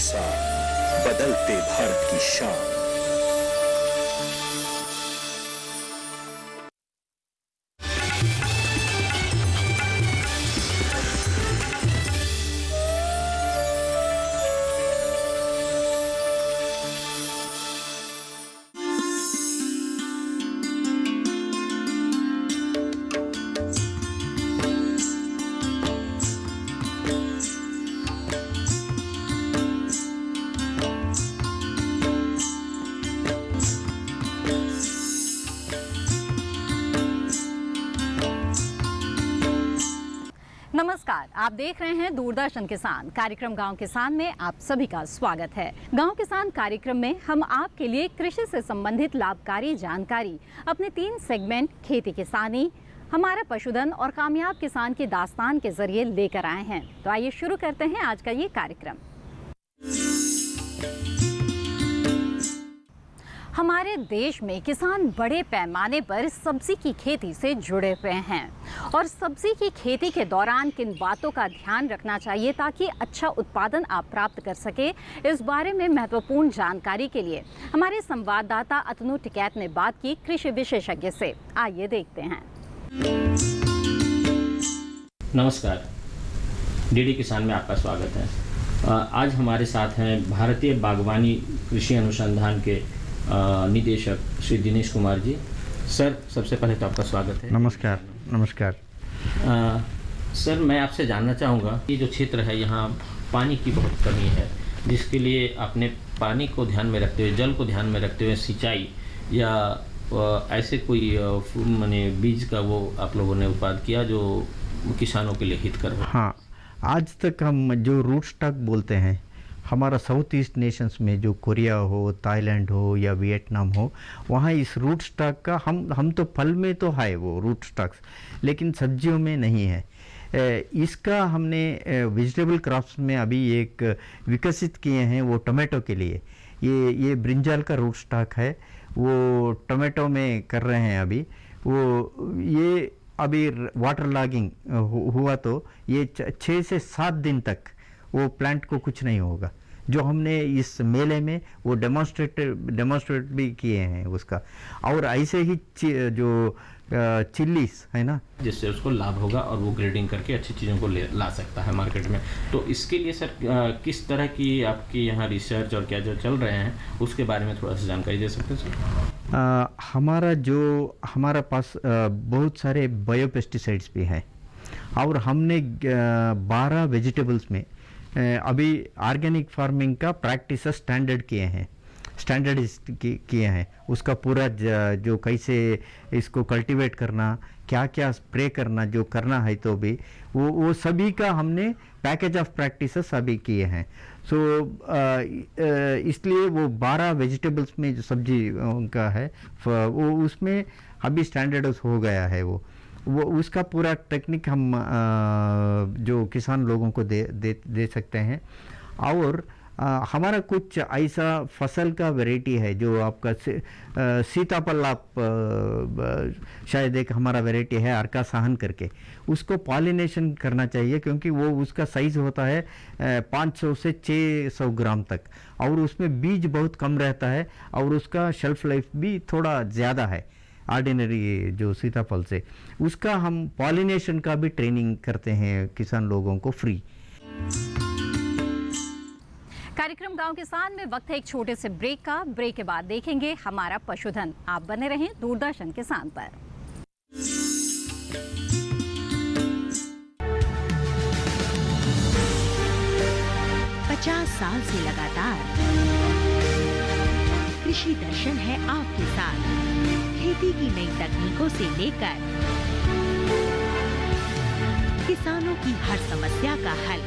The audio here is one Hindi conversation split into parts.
साथ बदलते भारत की शान। नमस्कार, आप देख रहे हैं दूरदर्शन किसान कार्यक्रम गांव किसान में आप सभी का स्वागत है। गांव किसान कार्यक्रम में हम आपके लिए कृषि से संबंधित लाभकारी जानकारी अपने 3 सेगमेंट खेती किसानी, हमारा पशुधन और कामयाब किसान की दास्तान के जरिए लेकर आए हैं। तो आइए शुरू करते हैं आज का ये कार्यक्रम। हमारे देश में किसान बड़े पैमाने पर सब्जी की खेती से जुड़े हुए हैं और सब्जी की खेती के दौरान किन बातों का ध्यान रखना चाहिए ताकि अच्छा उत्पादन आप प्राप्त कर सके, इस बारे में महत्वपूर्ण जानकारी के लिए हमारे संवाददाता अतनु टिकैत ने बात की कृषि विशेषज्ञ से। आइए देखते हैं। नमस्कार, डीडी किसान में आपका स्वागत है। आज हमारे साथ हैं भारतीय बागवानी कृषि अनुसंधान के निदेशक श्री दिनेश कुमार जी। सर, सबसे पहले तो आपका स्वागत है। नमस्कार। नमस्कार। सर, मैं आपसे जानना चाहूँगा, ये जो क्षेत्र है यहाँ पानी की बहुत कमी है, जिसके लिए आपने पानी को ध्यान में रखते हुए, जल को ध्यान में रखते हुए सिंचाई या ऐसे कोई माने बीज का वो आप लोगों ने उत्पाद किया जो किसानों के लिए हितकर हो? हाँ, आज तक हम जो रूट स्टॉक बोलते हैं, हमारा साउथ ईस्ट नेशंस में जो कोरिया हो, थाईलैंड हो या वियतनाम हो, वहाँ इस रूट स्टॉक का हम तो फल में तो है वो रूट स्टॉक्स, लेकिन सब्जियों में नहीं है। इसका हमने वेजिटेबल क्रॉप्स में अभी एक विकसित किए हैं, वो टमाटो के लिए। ये ब्रिंजाल का रूट स्टॉक है, वो टमाटो में कर रहे हैं अभी। ये अभी वाटर लॉगिंग हुआ तो ये 6 से 7 दिन तक वो प्लांट को कुछ नहीं होगा। जो हमने इस मेले में वो डेमोन्स्ट्रेट भी किए हैं उसका। और ऐसे ही जो चिल्लीस है ना, जिससे उसको लाभ होगा और वो ग्रेडिंग करके अच्छी चीज़ों को ला सकता है मार्केट में। तो इसके लिए सर किस तरह की आपकी यहाँ रिसर्च और क्या जो चल रहे हैं उसके बारे में थोड़ा सा जानकारी दे सकते हैं सर? हमारा पास बहुत सारे बायोपेस्टिसाइड्स भी हैं और हमने 12 वेजिटेबल्स में अभी ऑर्गेनिक फार्मिंग का प्रैक्टिस स्टैंडर्ड किए हैं। उसका पूरा जो कैसे इसको कल्टीवेट करना, क्या क्या स्प्रे करना, जो करना है तो भी वो सभी का हमने पैकेज ऑफ प्रैक्टिसेस अभी किए हैं। सो इसलिए वो 12 वेजिटेबल्स में जो सब्जी उनका है वो उसमें अभी स्टैंडर्ड हो गया है। वो उसका पूरा टेक्निक हम जो किसान लोगों को दे सकते हैं। और हमारा कुछ ऐसा फसल का वैरायटी है जो आपका सीताफल, आप शायद एक हमारा वैरायटी है अर्का साहन करके, उसको पॉलिनेशन करना चाहिए क्योंकि वो उसका साइज़ होता है 500 से 600 ग्राम तक और उसमें बीज बहुत कम रहता है और उसका शेल्फ लाइफ भी थोड़ा ज़्यादा है ऑर्डिनरी जो सीताफल से। उसका हम पॉलिनेशन का भी ट्रेनिंग करते हैं किसान लोगों को फ्री। कार्यक्रम गांव किसान में वक्त है एक छोटे से ब्रेक का। ब्रेक के बाद देखेंगे हमारा पशुधन। आप बने रहें दूरदर्शन किसान पर। साल से लगातार कृषि दर्शन है आपके साथ। खेती की नई तकनीकों से लेकर किसानों की हर समस्या का हल,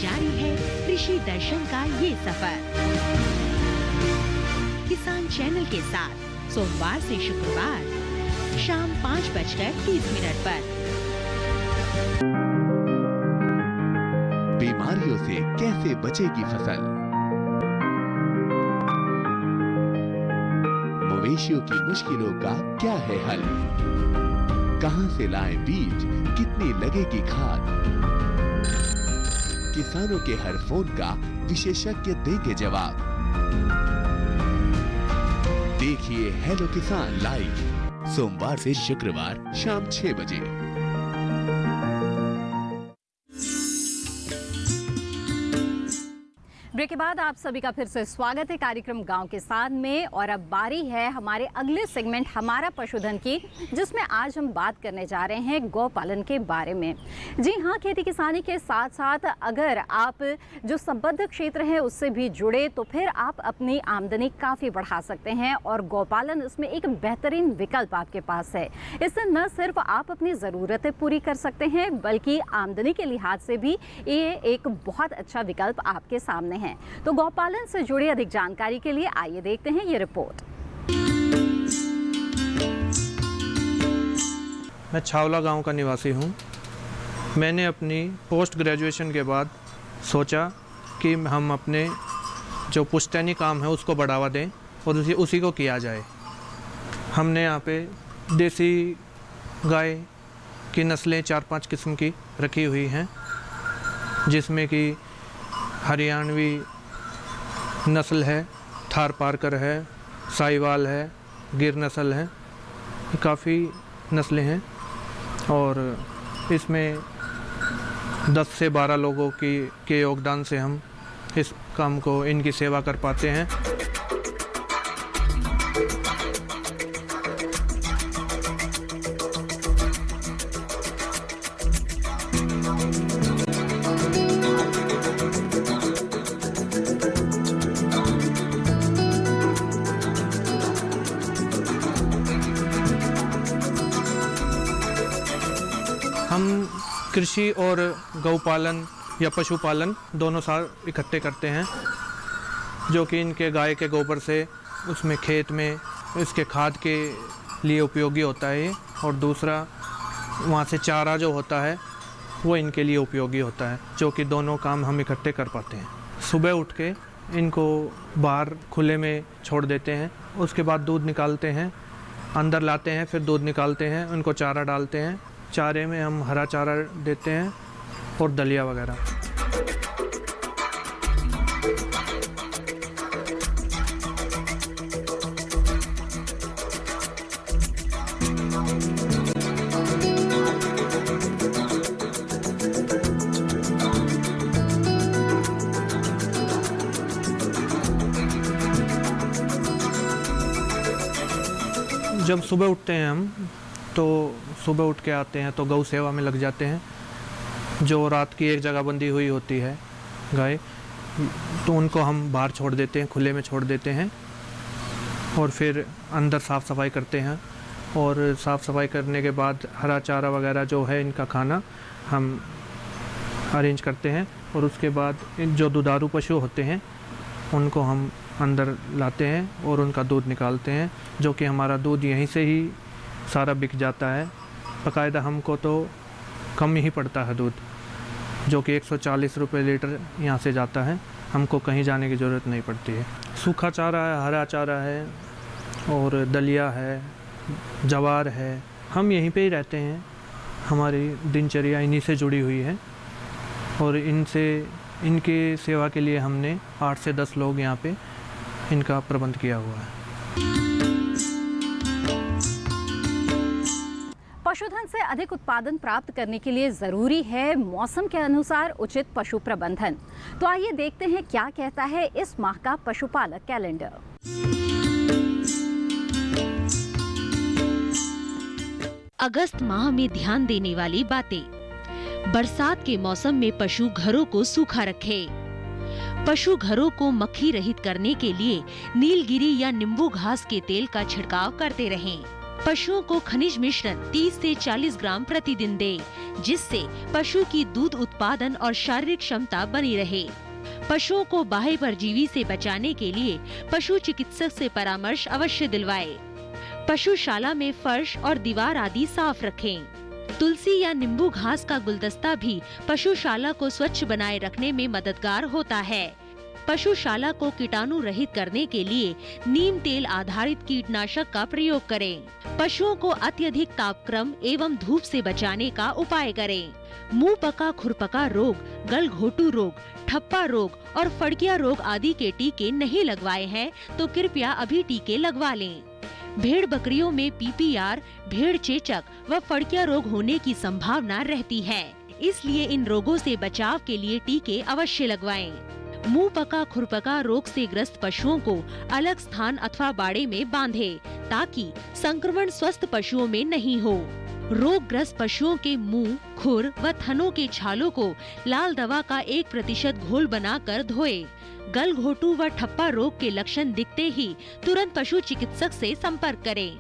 जारी है कृषि दर्शन का ये सफर। किसान चैनल के साथ सोमवार से शुक्रवार शाम 5:30 पर। बीमारियों से कैसे बचेगी फसल, मवेशियों की मुश्किलों का क्या है हल, कहां से लाएं बीज, कितनी लगेगी खाद, किसानों के हर फोन का विशेषज्ञ देंगे जवाब। देखिए हेलो किसान लाइव सोमवार से शुक्रवार शाम 6 बजे। ब्रेक के बाद आप सभी का फिर से स्वागत है कार्यक्रम गांव के साथ में। और अब बारी है हमारे अगले सेगमेंट हमारा पशुधन की, जिसमें आज हम बात करने जा रहे हैं गौ पालन के बारे में। जी हाँ, खेती किसानी के साथ साथ अगर आप जो संबद्ध क्षेत्र है उससे भी जुड़े तो फिर आप अपनी आमदनी काफ़ी बढ़ा सकते हैं और गौपालन इसमें एक बेहतरीन विकल्प आपके पास है। इससे न सिर्फ आप अपनी ज़रूरतें पूरी कर सकते हैं बल्कि आमदनी के लिहाज से भी ये एक बहुत अच्छा विकल्प आपके सामने है। तो गौपालन से जुड़ी अधिक जानकारी के लिए आइए देखते हैं ये रिपोर्ट। मैं छावला गांव का निवासी हूं। मैंने अपनी पोस्ट ग्रेजुएशन के बाद सोचा कि हम अपने जो पुश्तैनी काम है उसको बढ़ावा दें और उसी को किया जाए। हमने यहाँ पे देसी गाय की नस्लें 4-5 किस्म की रखी हुई हैं, जिसमें कि हरियाणवी नस्ल है, थार पारकर है, साहिवाल है, गिर नस्ल है, काफ़ी नस्लें हैं और इसमें 10 से 12 लोगों के योगदान से हम इस काम को, इनकी सेवा कर पाते हैं। हम कृषि और गौपालन या पशुपालन दोनों साथ इकट्ठे करते हैं, जो कि इनके गाय के गोबर से उसमें खेत में इसके खाद के लिए उपयोगी होता है ये, और दूसरा वहाँ से चारा जो होता है वो इनके लिए उपयोगी होता है, जो कि दोनों काम हम इकट्ठे कर पाते हैं। सुबह उठ के इनको बाहर खुले में छोड़ देते हैं, उसके बाद दूध निकालते हैं, अंदर लाते हैं, फिर दूध निकालते हैं, उनको चारा डालते हैं। चारे में हम हरा चारा देते हैं और दलिया वगैरह। जब सुबह उठते हैं हम तो सुबह उठ के आते हैं तो गौ सेवा में लग जाते हैं। जो रात की एक जगह बंदी हुई होती है गाय, तो उनको हम बाहर छोड़ देते हैं, खुले में छोड़ देते हैं और फिर अंदर साफ़ सफाई करते हैं। और साफ़ सफाई करने के बाद हरा चारा वगैरह जो है इनका खाना हम अरेंज करते हैं। और उसके बाद जो दुधारू पशु होते हैं उनको हम अंदर लाते हैं और उनका दूध निकालते हैं, जो कि हमारा दूध यहीं से ही सारा बिक जाता है। बाकायदा हमको तो कम ही पड़ता है दूध, जो कि 140 रुपये लीटर यहाँ से जाता है। हमको कहीं जाने की ज़रूरत नहीं पड़ती है। सूखा चारा है, हरा चारा है और दलिया है, जवार है। हम यहीं पे ही रहते हैं, हमारी दिनचर्या इन्हीं से जुड़ी हुई है और इनके सेवा के लिए हमने 8 से 10 लोग यहाँ पे इनका प्रबंध किया हुआ है। पशुधन से अधिक उत्पादन प्राप्त करने के लिए ज़रूरी है मौसम के अनुसार उचित पशु प्रबंधन। तो आइए देखते हैं क्या कहता है इस माह का पशुपालक कैलेंडर। अगस्त माह में ध्यान देने वाली बातें। बरसात के मौसम में पशु घरों को सूखा रखे। पशु घरों को मक्खी रहित करने के लिए नीलगिरी या नींबू घास के तेल का छिड़काव करते रहें। पशुओं को खनिज मिश्रण 30 से 40 ग्राम प्रतिदिन दें, जिससे पशु की दूध उत्पादन और शारीरिक क्षमता बनी रहे। पशुओं को बाह्य परजीवी से बचाने के लिए पशु चिकित्सक से परामर्श अवश्य दिलवाएं। पशुशाला में फर्श और दीवार आदि साफ रखें। तुलसी या नींबू घास का गुलदस्ता भी पशुशाला को स्वच्छ बनाए रखने में मददगार होता है। पशुशाला को कीटाणु रहित करने के लिए नीम तेल आधारित कीटनाशक का प्रयोग करें। पशुओं को अत्यधिक तापक्रम एवं धूप से बचाने का उपाय करें। मुंह पका खुरपका रोग, गलघोटू रोग, ठप्पा रोग और फड़किया रोग आदि के टीके नहीं लगवाए हैं तो कृपया अभी टीके लगवा लें। भेड़ बकरियों में PPR, भेड़ चेचक व फड़किया रोग होने की संभावना रहती है, इसलिए इन रोगों से बचाव के लिए टीके अवश्य लगवाएं। मुंह पका खुरपका रोग से ग्रस्त पशुओं को अलग स्थान अथवा बाड़े में बांधें, ताकि संक्रमण स्वस्थ पशुओं में नहीं हो। रोग ग्रस्त पशुओं के मुंह, खुर व थनों के छालों को लाल दवा का 1% घोल बनाकर धोएं। गलघोटू व ठप्पा रोग के लक्षण दिखते ही तुरंत पशु चिकित्सक से संपर्क करें।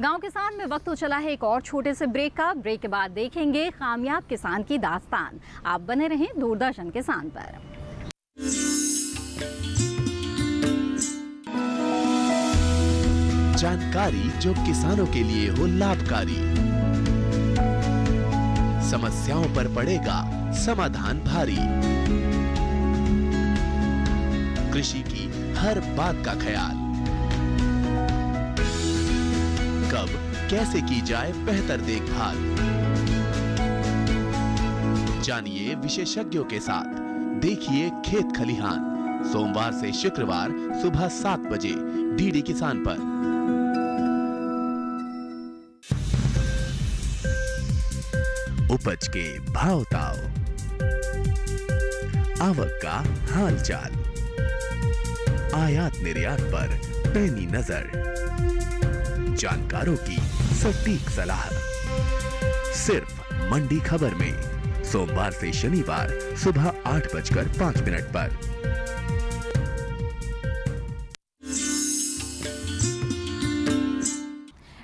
गांव किसान में वक्त तो चला है एक और छोटे से ब्रेक का। ब्रेक के बाद देखेंगे कामयाब किसान की दास्तान। आप बने रहें दूरदर्शन किसान पर। जानकारी जो किसानों के लिए हो लाभकारी, समस्याओं पर पड़ेगा समाधान भारी, कृषि की हर बात का ख्याल, कब कैसे की जाए बेहतर देखभाल। जानिए विशेषज्ञों के साथ, देखिए खेत खलिहान, सोमवार से शुक्रवार सुबह 7 बजे डीडी किसान पर। उपज के भाव ताव, आवक का हाल चाल, आयात निर्यात पर पैनी नजर, जानकारों की सटीक सलाह, सिर्फ मंडी खबर में सोमवार से शनिवार सुबह 8:05 पर।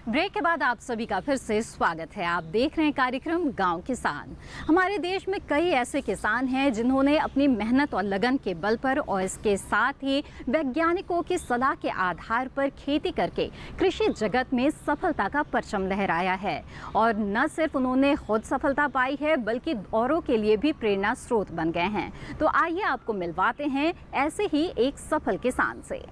ब्रेक के बाद आप सभी का फिर से स्वागत है। आप देख रहे हैं कार्यक्रम गांव किसान। हमारे देश में कई ऐसे किसान हैं जिन्होंने अपनी मेहनत और लगन के बल पर और इसके साथ ही वैज्ञानिकों की सलाह के आधार पर खेती करके कृषि जगत में सफलता का परचम लहराया है। और न सिर्फ उन्होंने खुद सफलता पाई है बल्कि औरों के लिए भी प्रेरणा स्रोत बन गए हैं। तो आइए आपको मिलवाते हैं ऐसे ही एक सफल किसान से।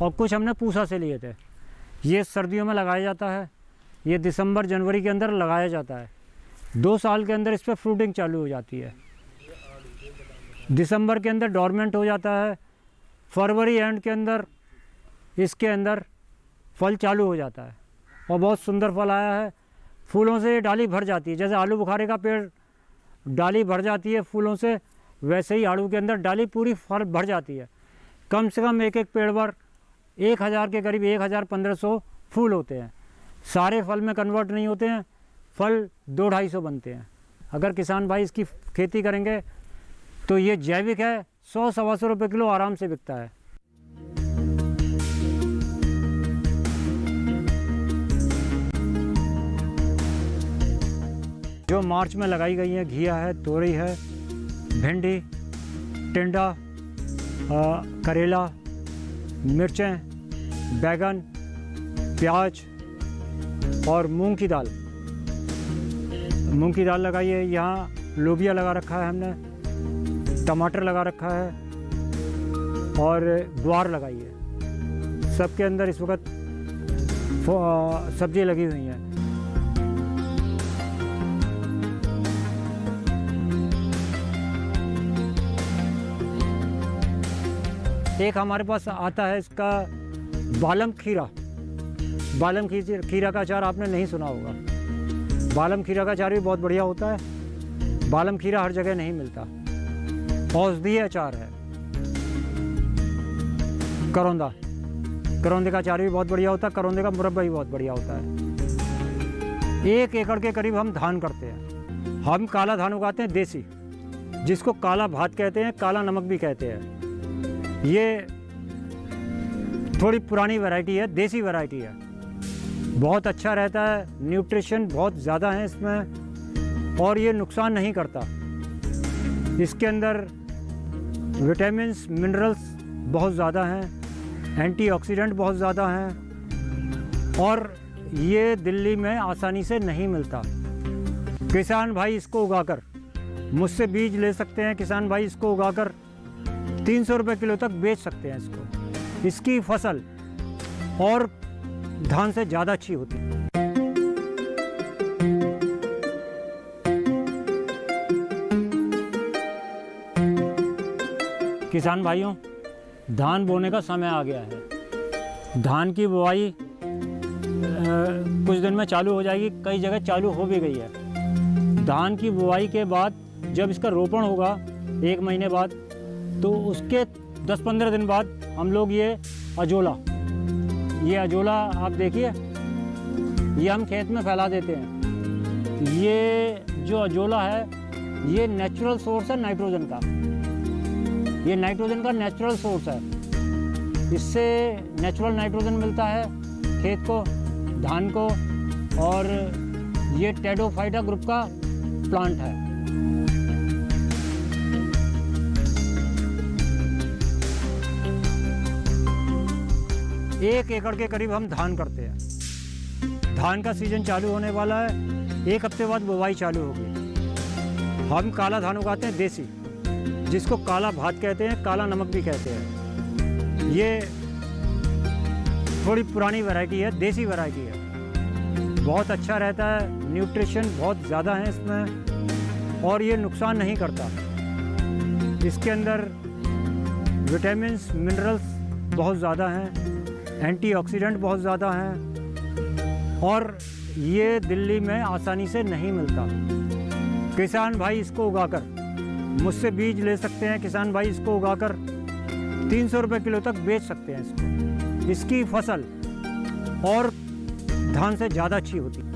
और कुछ हमने पूसा से लिए थे। ये सर्दियों में लगाया जाता है, ये दिसंबर जनवरी के अंदर लगाया जाता है। 2 साल के अंदर इस पर फ्रूटिंग चालू हो जाती है। दिसंबर के अंदर डोरमेंट हो जाता है, फरवरी एंड के अंदर इसके अंदर फल चालू हो जाता है और बहुत सुंदर फल आया है। फूलों से डाली भर जाती है, जैसे आलू बुखारे का पेड़ डाली भर जाती है फूलों से, वैसे ही आड़ू के अंदर डाली पूरी फल भर जाती है। कम से कम एक पेड़ पर 1000 के करीब 1500 फूल होते हैं। सारे फल में कन्वर्ट नहीं होते हैं, फल 200-250 बनते हैं। अगर किसान भाई इसकी खेती करेंगे तो ये जैविक है, 100-125 रुपये किलो आराम से बिकता है। जो मार्च में लगाई गई हैं, घिया है, तोरई है, भिंडी, टिंडा, करेला, मिर्चें, बैगन, प्याज और मूंग की दाल लगाई है। यहाँ लोबिया लगा रखा है हमने, टमाटर लगा रखा है और ग्वार लगाई है। सबके अंदर इस वक्त सब्जी लगी हुई हैं। एक हमारे पास आता है इसका बालम खीरा। बालम खीरा का अचार आपने नहीं सुना होगा। बालम खीरा का अचार भी बहुत बढ़िया होता है। बालम खीरा हर जगह नहीं मिलता। औषधीय अचार है। करौंदे का अचार भी बहुत बढ़िया होता है। करौंदे का मुरब्बा भी बहुत बढ़िया होता है। 1 एकड़ के करीब हम धान करते हैं। हम काला धान उगाते हैं देसी, जिसको काला भात कहते हैं, काला नमक भी कहते हैं। ये थोड़ी पुरानी वैरायटी है, देसी वैरायटी है। बहुत अच्छा रहता है, न्यूट्रिशन बहुत ज़्यादा है इसमें और ये नुकसान नहीं करता। इसके अंदर विटामिन्स, मिनरल्स बहुत ज़्यादा हैं, एंटीऑक्सीडेंट बहुत ज़्यादा हैं और ये दिल्ली में आसानी से नहीं मिलता। किसान भाई इसको उगाकर मुझसे बीज ले सकते हैं। किसान भाई इसको उगाकर 300 रुपये किलो तक बेच सकते हैं इसको। इसकी फसल और धान से ज़्यादा अच्छी होती है। किसान भाइयों, धान बोने का समय आ गया है। धान की बुआई कुछ दिन में चालू हो जाएगी, कई जगह चालू हो भी गई है। धान की बुआई के बाद जब इसका रोपण होगा 1 महीने बाद, तो उसके 10-15 दिन बाद हम लोग ये अजोला आप देखिए, ये हम खेत में फैला देते हैं। ये जो अजोला है ये नेचुरल सोर्स है नाइट्रोजन का। ये नाइट्रोजन का नेचुरल सोर्स है। इससे नेचुरल नाइट्रोजन मिलता है खेत को, धान को, और ये टेडोफाइटा ग्रुप का प्लांट है। एक एकड़ के करीब हम धान करते हैं। धान का सीजन चालू होने वाला है। 1 हफ्ते बाद बुवाई चालू होगी। हम काला धान उगाते हैं देसी, जिसको काला भात कहते हैं, काला नमक भी कहते हैं। ये थोड़ी पुरानी वैरायटी है, देसी वैरायटी है। बहुत अच्छा रहता है, न्यूट्रिशन बहुत ज़्यादा है इसमें और ये नुकसान नहीं करता। इसके अंदर विटामिन्स, मिनरल्स बहुत ज़्यादा हैं, एंटीऑक्सीडेंट बहुत ज़्यादा हैं और ये दिल्ली में आसानी से नहीं मिलता। किसान भाई इसको उगाकर मुझसे बीज ले सकते हैं। किसान भाई इसको उगाकर 300 रुपये किलो तक बेच सकते हैं इसको। इसकी फसल और धान से ज़्यादा अच्छी होती है।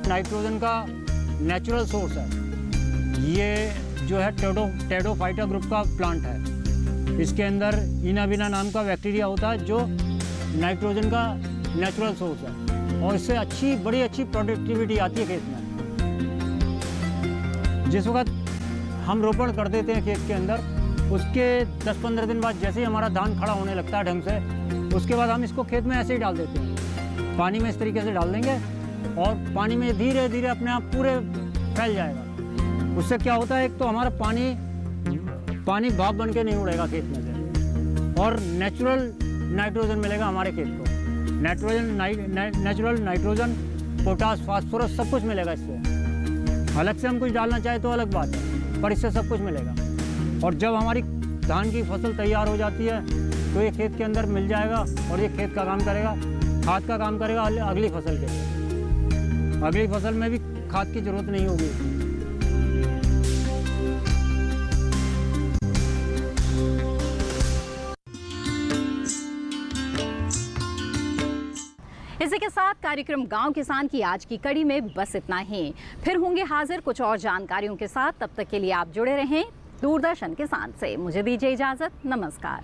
नाइट्रोजन का नेचुरल सोर्स है। ये जो है टेडोफाइटा ग्रुप का प्लांट है। इसके अंदर इनाबिना नाम का बैक्टीरिया होता है जो नाइट्रोजन का नेचुरल सोर्स है और इससे बड़ी अच्छी प्रोडक्टिविटी आती है खेत में। जिस वक्त हम रोपण कर देते हैं खेत के अंदर, उसके 10-15 दिन बाद जैसे ही हमारा धान खड़ा होने लगता है ढंग से, उसके बाद हम इसको खेत में ऐसे ही डाल देते हैं। पानी में इस तरीके से डाल देंगे और पानी में धीरे धीरे अपने आप पूरे फैल जाएगा। उससे क्या होता है, एक तो हमारा पानी भाप बन के नहीं उड़ेगा खेत में से और नेचुरल नाइट्रोजन मिलेगा हमारे खेत को। नेचुरल नाइट्रोजन, पोटास, फास्फोरस सब कुछ मिलेगा इससे। अलग से हम कुछ डालना चाहे तो अलग बात है, पर इससे सब कुछ मिलेगा। और जब हमारी धान की फसल तैयार हो जाती है तो ये खेत के अंदर मिल जाएगा और ये खेत का काम करेगा, खाद का काम करेगा अगली फसल के लिए। अगली फसल में भी खाद की जरूरत नहीं होगी। इसी के साथ कार्यक्रम गांव किसान की आज की कड़ी में बस इतना ही। फिर होंगे हाजिर कुछ और जानकारियों के साथ। तब तक के लिए आप जुड़े रहें दूरदर्शन किसान से। मुझे दीजिए इजाजत। नमस्कार।